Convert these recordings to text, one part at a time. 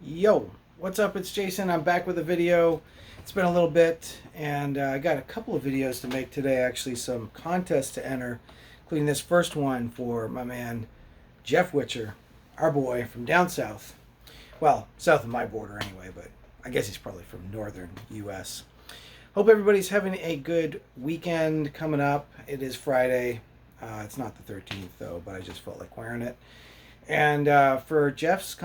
Yo, what's up? It's Jason. I'm back with a video. It's been a little bit, and I got a couple of videos to make today, actually, some contests to enter, including this first one for my man Jeff Witcher, our boy from down south. Well, south of my border anyway, but I guess he's probably from northern U.S. Hope everybody's having a good weekend coming up. It is Friday. It's not the 13th, though, but I just felt like wearing it. And for Jeff's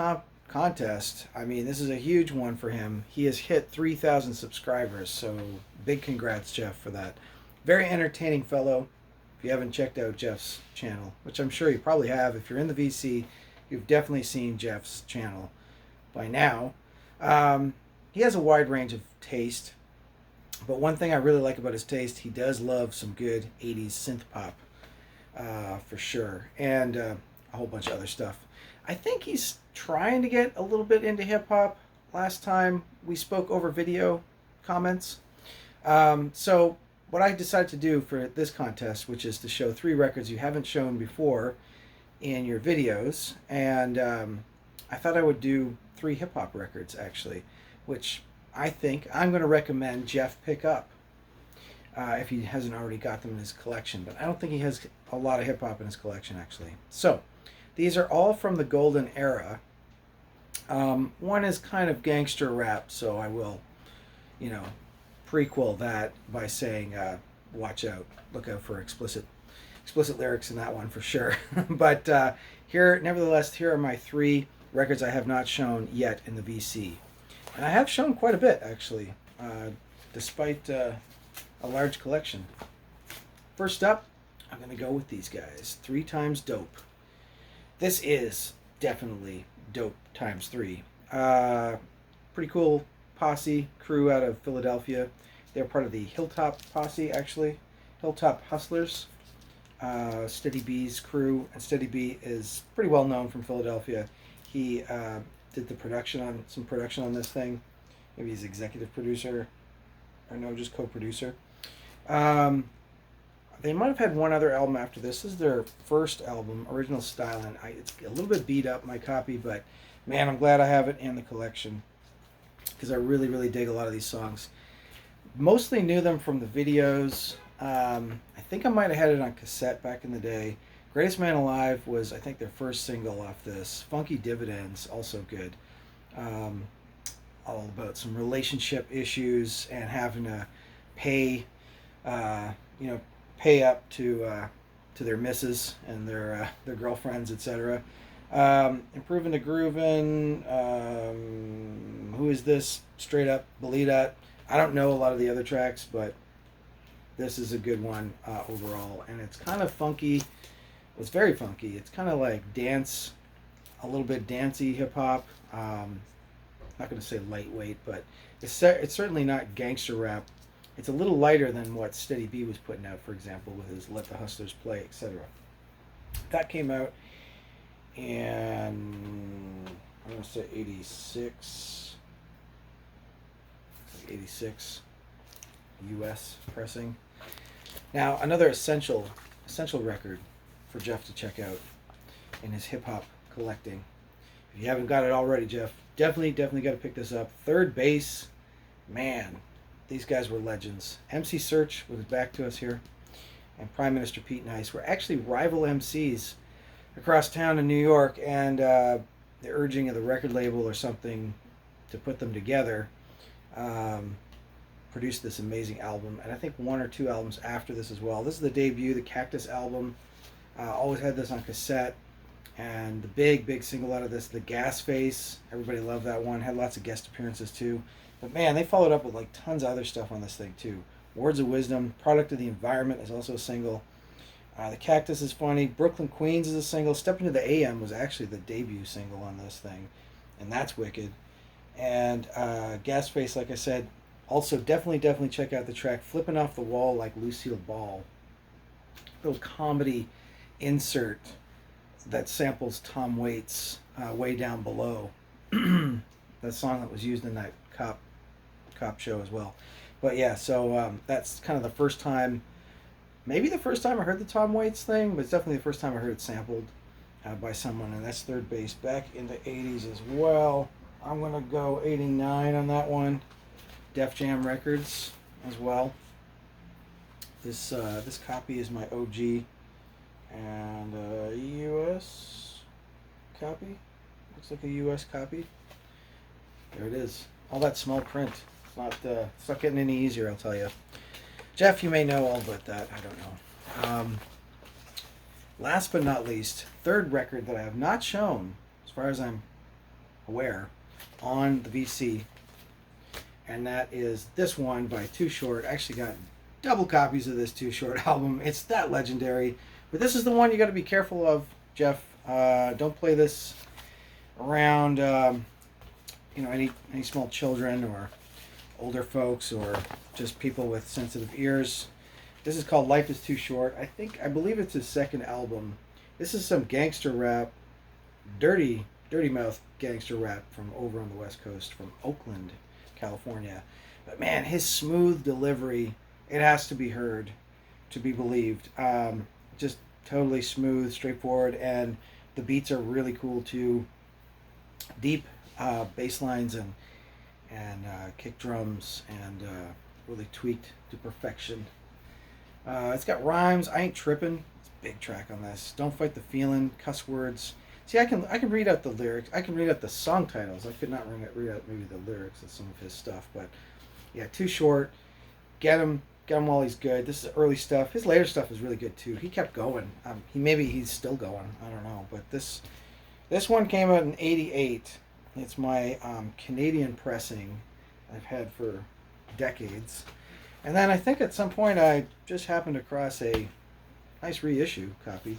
contest, I mean, this is a huge one for him. He has hit 3,000 subscribers, so big congrats, Jeff, for that. Very entertaining fellow. If you haven't checked out Jeff's channel, which I'm sure you probably have, if you're in the VC, you've definitely seen Jeff's channel by now. He has a wide range of taste, but one thing I really like about his taste, he does love some good 80s synth pop, for sure, and a whole bunch of other stuff. I think he's trying to get a little bit into hip hop. Last time we spoke over video comments. So, what I decided to do for this contest, which is to show 3 records you haven't shown before in your videos, and I thought I would do 3 hip hop records actually, which I think I'm going to recommend Jeff pick up if he hasn't already got them in his collection. But I don't think he has a lot of hip hop in his collection actually. So, these are all from the golden era. One is kind of gangster rap, so I will, you know, prequel that by saying, watch out, look out for explicit lyrics in that one for sure. But here, nevertheless, here are my 3 records I have not shown yet in the VC, and I have shown quite a bit actually, despite a large collection. First up, I'm gonna go with these guys. 3 times dope. This is definitely dope times 3. Pretty cool posse crew out of Philadelphia. They're part of the Hilltop posse, actually. Hilltop Hustlers. Steady B's crew. And Steady B is pretty well known from Philadelphia. He did some production on this thing. Maybe he's executive producer. Or no, just co-producer. They might have had one other album after this. This is their first album, Original Style, and it's a little bit beat up, my copy, but man, I'm glad I have it in the collection because I really, really dig a lot of these songs. Mostly knew them from the videos. I think I might have had it on cassette back in the day. Greatest Man Alive was, I think, their first single off this. Funky Dividends, also good. All about some relationship issues and having to pay, you know, pay up to their misses and their girlfriends, etc. Improving the Groovin'. Who is this? Straight Up Believe That. I don't know a lot of the other tracks, but this is a good one overall, and it's kind of funky. It's very funky. It's kind of like dance, a little bit dancey hip hop. Not going to say lightweight, but it's certainly not gangster rap. It's a little lighter than what Steady B was putting out, for example, with his Let the Hustlers Play, etc. That came out in, I'm going to say 86. 86 US pressing. Now, another essential record for Jeff to check out in his hip hop collecting. If you haven't got it already, Jeff, definitely got to pick this up. Third Base, man, these guys were legends. MC Search was back to us here, and Prime Minister Pete Nice were actually rival MCs across town in New York, and the urging of the record label or something to put them together produced this amazing album, and I think 1 or 2 albums after this as well. This is the debut, the Cactus album. Always had this on cassette, and the big single out of this, the Gas Face. Everybody loved that one. Had lots of guest appearances too. But man, they followed up with like tons of other stuff on this thing too. Words of Wisdom, Product of the Environment is also a single. The Cactus is funny. Brooklyn Queens is a single. Step Into the AM was actually the debut single on this thing, and that's wicked. And Gas Face, like I said, also definitely check out the track Flipping Off the Wall Like Lucille Ball. Little comedy insert that samples Tom Waits' Way Down Below. That song that was used in that cop show as well. But yeah, so that's kind of the first time, maybe the first time I heard the Tom Waits thing, but it's definitely the first time I heard it sampled by someone, and that's Third Base back in the 80s as well. I'm gonna go 89 on that one. Def Jam Records as well. This copy is my OG, and a US copy. Looks like a US copy. There it is. All that small print. It's not getting any easier, I'll tell you. Jeff, you may know all about that. I don't know. Last but not least, third record that I have not shown, as far as I'm aware, on the VC, and that is this one by Too Short. I actually got double copies of this Too Short album. It's that legendary, but this is the one you got to be careful of, Jeff. Don't play this around, any small children or older folks or just people with sensitive ears. This is called Life is Too Short. I believe it's his second album. This is some gangster rap, dirty mouth gangster rap from over on the West Coast, from Oakland, California. But man, his smooth delivery, it has to be heard to be believed. Just totally smooth, straightforward, and the beats are really cool too. Deep bass lines and kick drums, and really tweaked to perfection. It's got rhymes. I ain't tripping. It's a big track on this. Don't fight the feeling. Cuss words. See, I can read out the lyrics. I can read out the song titles. I could not read out maybe the lyrics of some of his stuff, but yeah, Too Short. Get him while he's good. This is early stuff. His later stuff is really good too. He kept going. He's still going. I don't know, but this one came out in '88. It's my Canadian pressing I've had for decades. And then I think at some point I just happened across a nice reissue copy.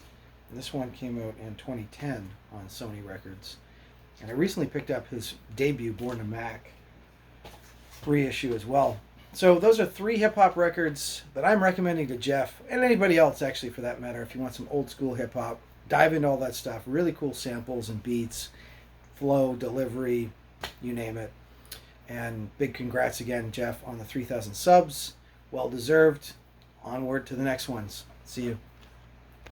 And this one came out in 2010 on Sony Records. And I recently picked up his debut Born to Mac reissue as well. So those are 3 hip-hop records that I'm recommending to Jeff, and anybody else actually for that matter, if you want some old school hip-hop. Dive into all that stuff. Really cool samples and beats, flow, delivery, you name it. And big congrats again, Jeff, on the 3,000 subs. Well deserved. Onward to the next ones. See you.